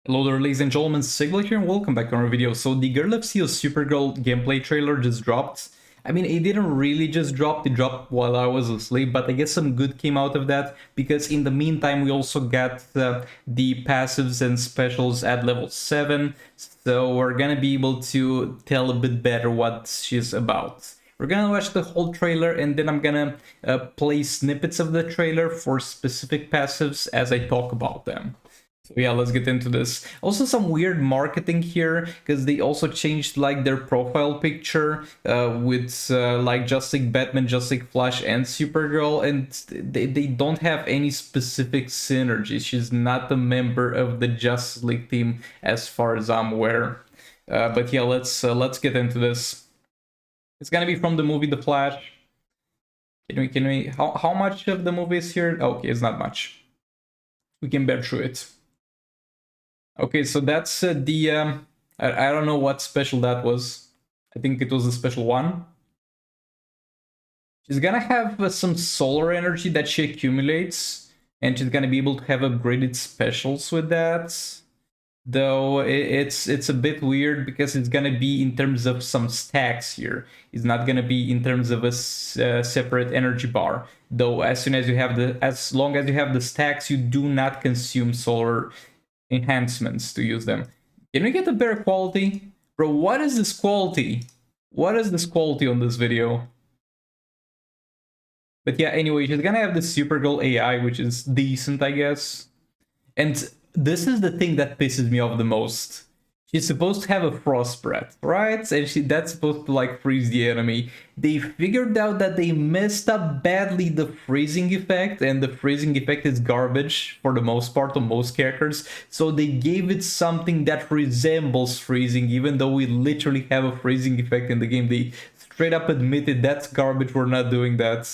Hello there, ladies and gentlemen, Sigla here and welcome back to our video. So the Girl FC Supergirl gameplay trailer just dropped. I mean, it didn't really just drop, it dropped while I was asleep, but I guess some good came out of that, because in the meantime we also got the passives and specials at level 7, so we're gonna be able to tell a bit better what she's about. We're gonna watch the whole trailer and then I'm gonna play snippets of the trailer for specific passives as I talk about them. So yeah, let's get into this. Also some weird marketing here, because they also changed like their profile picture with like Justice League Batman, Justice League Flash, and Supergirl, and they don't have any specific synergy. She's not a member of the Justice League team as far as I'm aware. But yeah, let's get into this. It's gonna be from the movie The Flash. Can we how much of the movie is here? Okay, it's not much. We can bear through it. Okay, so that's I don't know what special that was. I think it was a special one. She's gonna have some solar energy that she accumulates, and she's gonna be able to have upgraded specials with that. Though it's a bit weird because it's gonna be in terms of some stacks here. It's not gonna be in terms of a separate energy bar. Though as long as you have the stacks, you do not consume solar enhancements to use them. Can we get a better quality? Bro, what is this quality? What is this quality on this video? But yeah, anyway, she's gonna have the Supergirl AI, which is decent, I guess. And this is the thing that pisses me off the most. She's supposed to have a frost breath, right? And that's supposed to like freeze the enemy. They figured out that they messed up badly the freezing effect, and the freezing effect is garbage for the most part on most characters. So they gave it something that resembles freezing, even though we literally have a freezing effect in the game. They straight up admitted that's garbage, we're not doing that.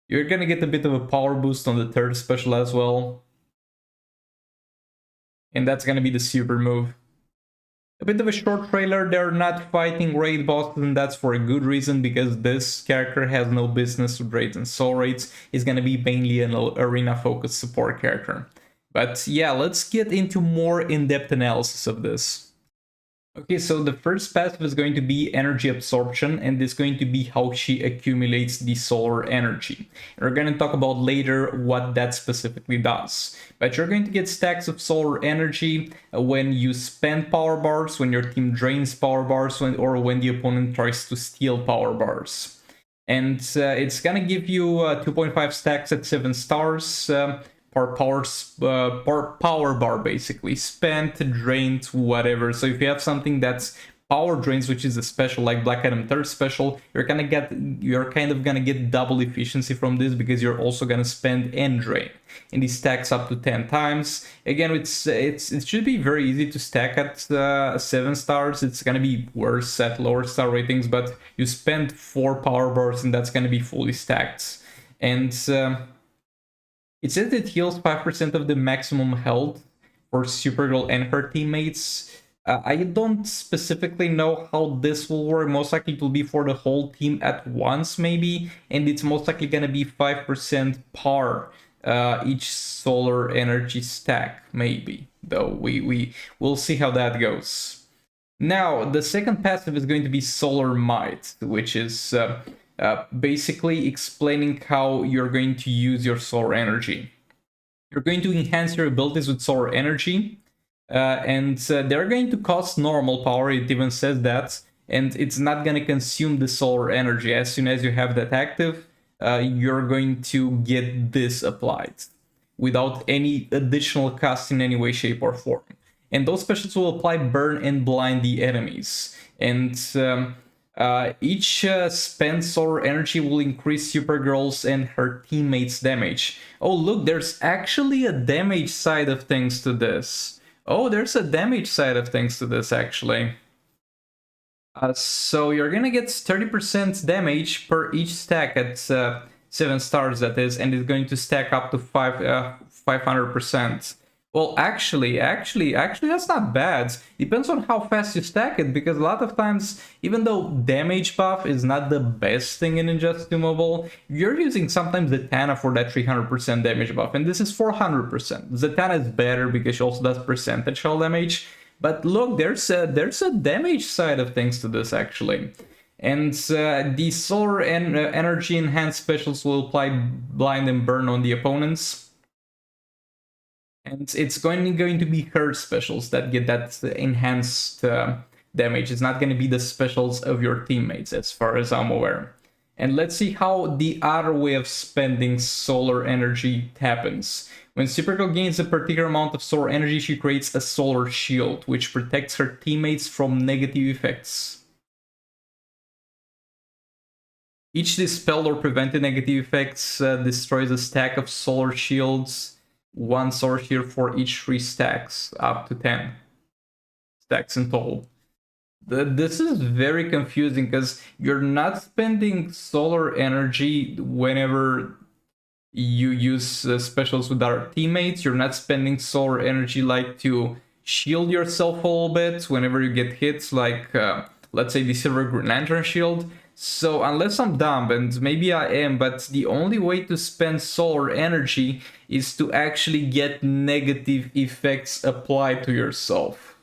You're gonna get a bit of a power boost on the third special as well. And that's gonna be the super move. A bit of a short trailer. They're not fighting raid bosses, and that's for a good reason, because this character has no business with raids and soul raids. He's gonna be mainly an arena-focused support character. But yeah, let's get into more in-depth analysis of this. Okay, so the first passive is going to be energy absorption, and it's going to be how she accumulates the solar energy. And we're going to talk about later what that specifically does. But you're going to get stacks of solar energy when you spend power bars, when your team drains power bars, or when the opponent tries to steal power bars. And it's going to give you 2.5 stacks at 7 stars. Per power bar, basically spent, drained, whatever. So if you have something that's power drains, which is a special like Black Adam third special, you're kind of gonna get double efficiency from this, because you're also gonna spend and drain, and it stacks up to 10 times. Again, it should be very easy to stack at 7 stars. It's gonna be worse at lower star ratings, but you spend 4 power bars and that's gonna be fully stacked. And it says it heals 5% of the maximum health for Supergirl and her teammates. I don't specifically know how this will work. Most likely it will be for the whole team at once, maybe. And it's most likely going to be 5% par each solar energy stack, maybe. Though we'll see how that goes. Now, the second passive is going to be Solar Might, which is basically explaining how you're going to use your solar energy. You're going to enhance your abilities with solar energy, and they're going to cost normal power, it even says that, and it's not going to consume the solar energy. As soon as you have that active, you're going to get this applied without any additional cost in any way, shape, or form. And those specials will apply burn and blind the enemies. And each spent solar energy will increase Supergirl's and her teammates' damage. Oh, look, there's actually a damage side of things to this. Oh, there's a damage side of things to this, actually. So you're gonna get 30% damage per each stack at 7 stars, that is, and it's going to stack up to 500%. Well, actually, that's not bad. Depends on how fast you stack it, because a lot of times, even though damage buff is not the best thing in Injustice Mobile, you're using sometimes Zatanna for that 300% damage buff, and this is 400%. Zatanna is better because she also does percentage hull damage, but look, there's a damage side of things to this actually. And the solar energy enhanced specials will apply blind and burn on the opponents. And it's going to be her specials that get that enhanced damage. It's not going to be the specials of your teammates, as far as I'm aware. And let's see how the other way of spending solar energy happens. When Supergirl gains a particular amount of solar energy, she creates a solar shield, which protects her teammates from negative effects. Each dispelled or prevented negative effects destroys a stack of solar shields. One solar shield for each 3 stacks, up to 10 stacks in total. This is very confusing because you're not spending solar energy whenever you use specials with our teammates. You're not spending solar energy like to shield yourself a little bit whenever you get hit, like let's say the Silver Green Lantern shield. So unless I'm dumb, and maybe I am, but the only way to spend solar energy is to actually get negative effects applied to yourself.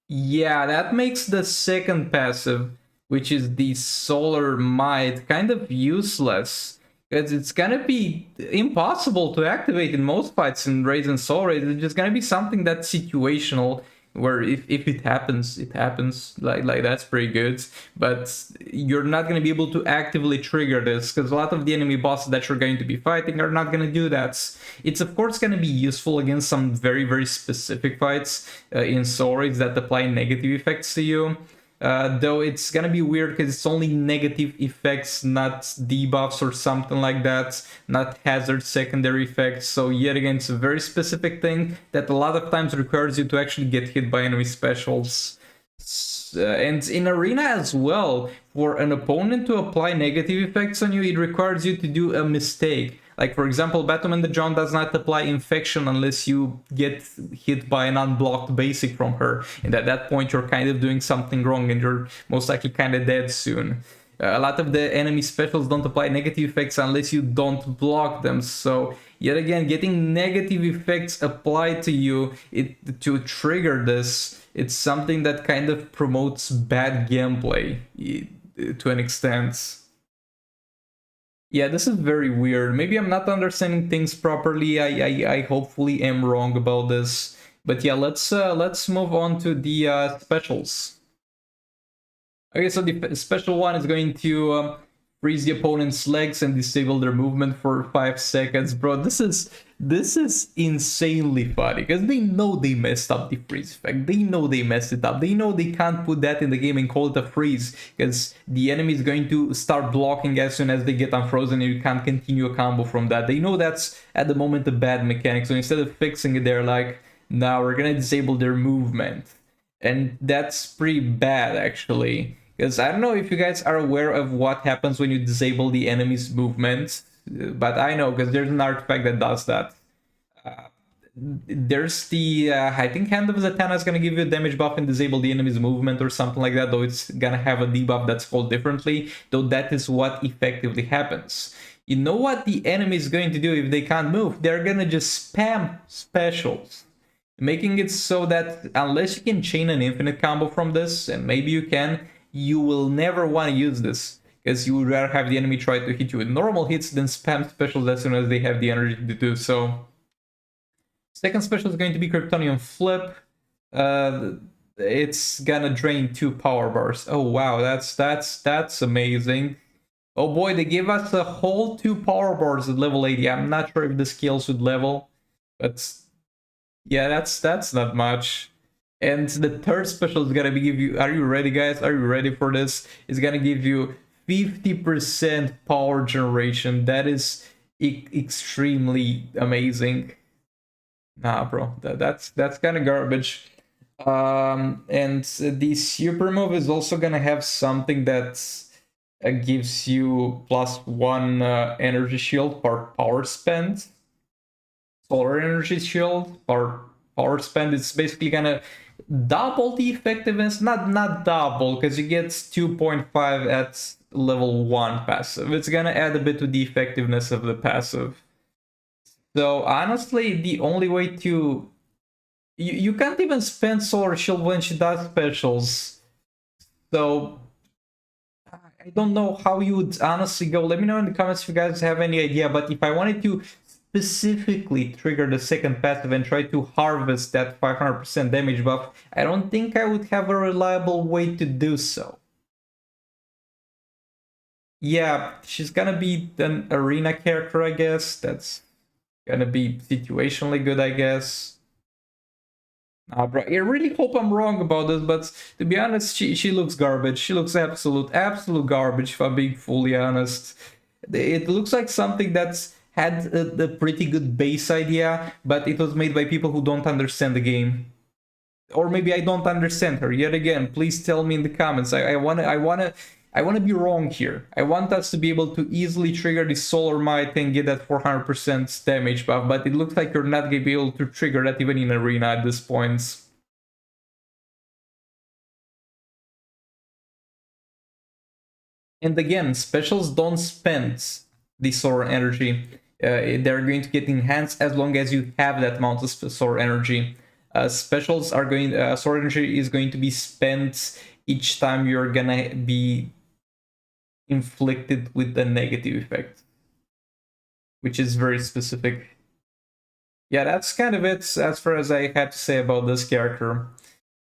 Yeah, that makes the second passive, which is the Solar Might, kind of useless. Because it's gonna be impossible to activate in most fights in Raids and Soul Raids. It's just gonna be something that's situational, where if it happens, it happens. Like that's pretty good. But you're not gonna be able to actively trigger this, because a lot of the enemy bosses that you're going to be fighting are not gonna do that. It's of course gonna be useful against some very, very specific fights in Soul Raids that apply negative effects to you. Though it's gonna be weird because it's only negative effects, not debuffs or something like that, not hazard secondary effects. So yet again, it's a very specific thing that a lot of times requires you to actually get hit by enemy specials. And in Arena as well, for an opponent to apply negative effects on you, it requires you to do a mistake. Like, for example, Batman the John does not apply infection unless you get hit by an unblocked basic from her. And at that point, you're kind of doing something wrong and you're most likely kind of dead soon. A lot of the enemy specials don't apply negative effects unless you don't block them. So, yet again, getting negative effects applied to you to trigger this, it's something that kind of promotes bad gameplay to an extent. Yeah, this is very weird. Maybe I'm not understanding things properly. I hopefully am wrong about this. But yeah, let's move on to the specials. Okay, so the special one is going to freeze the opponent's legs and disable their movement for 5 seconds. Bro, this is insanely funny, because they know they messed up the freeze effect. They know they messed it up. They know they can't put that in the game and call it a freeze, because the enemy is going to start blocking as soon as they get unfrozen and you can't continue a combo from that. They know that's at the moment a bad mechanic, so instead of fixing it, they're like, now we're gonna disable their movement. And that's pretty bad, actually. Because I don't know if you guys are aware of what happens when you disable the enemy's movement, but I know, because there's an artifact that does that. There's the, I think Hand of Zatanna is going to give you a damage buff and disable the enemy's movement or something like that, though it's going to have a debuff that's called differently, though that is what effectively happens. You know what the enemy is going to do if they can't move? They're going to just spam specials, making it so that unless you can chain an infinite combo from this, and maybe you can, you will never want to use this, because you would rather have the enemy try to hit you with normal hits than spam specials as soon as they have the energy to do so. Second special is going to be Kryptonian Flip. It's gonna drain 2 power bars. Oh wow, that's amazing. Oh boy, they gave us a whole 2 power bars at level 80. I'm not sure if the scales would level, but yeah, that's not much. And the third special is gonna be give you, are you ready guys? Are you ready for this? It's gonna give you 50% power generation. That is extremely amazing. Nah, bro, that's kind of garbage. And the super move is also gonna have something that gives you +1 energy shield per power spent. solar energy shield or power spend, it's basically gonna double the effectiveness. Not double, because you get 2.5 at level 1 passive. It's gonna add a bit to the effectiveness of the passive. So honestly, the only way to you can't even spend solar shield when she does specials. So I don't know how you would honestly go. Let me know in the comments if you guys have any idea. But if I wanted to specifically trigger the second passive and try to harvest that 500% damage buff, I don't think I would have a reliable way to do so. Yeah, she's gonna be an arena character, I guess. That's gonna be situationally good, I guess. Bro, I really hope I'm wrong about this, but to be honest, she looks garbage. She looks absolute garbage, if I'm being fully honest. It looks like something that's had a pretty good base idea, but it was made by people who don't understand the game. Or maybe I don't understand her. Yet again, please tell me in the comments. I wanna be wrong here. I want us to be able to easily trigger the Solar Might and get that 400% damage buff, but it looks like you're not gonna be able to trigger that even in Arena at this point. And again, specials don't spend the solar energy. They're going to get enhanced as long as you have that amount of solar energy. Specials are going, solar energy is going to be spent each time you're gonna be inflicted with a negative effect, which is very specific. Yeah, that's kind of it as far as I had to say about this character.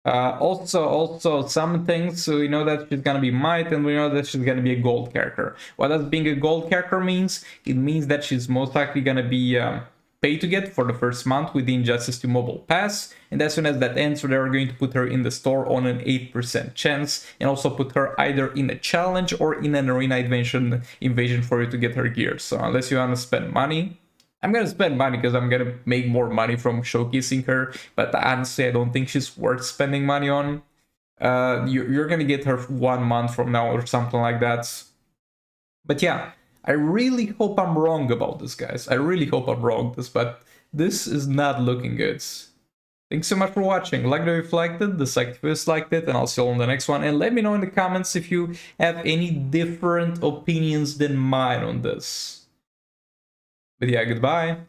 Also, some things, so we know that she's gonna be Might, and we know that she's gonna be a gold character. What does being a gold character means? It means that she's most likely gonna be pay to get for the first month with the Injustice 2 Mobile Pass, and as soon as that ends, so they're going to put her in the store on an 8% chance, and also put her either in a challenge or in an arena invasion for you to get her gear. So unless you want to spend money, I'm gonna spend money because I'm gonna make more money from showcasing her, but honestly, I don't think she's worth spending money on. You're gonna get her 1 month from now or something like that. But yeah, I really hope I'm wrong about this, guys. I really hope I'm wrong but this is not looking good. Thanks so much for watching. Like the video if you liked it, dislike if you disliked it, and I'll see you all in the next one. And let me know in the comments if you have any different opinions than mine on this. But yeah, goodbye.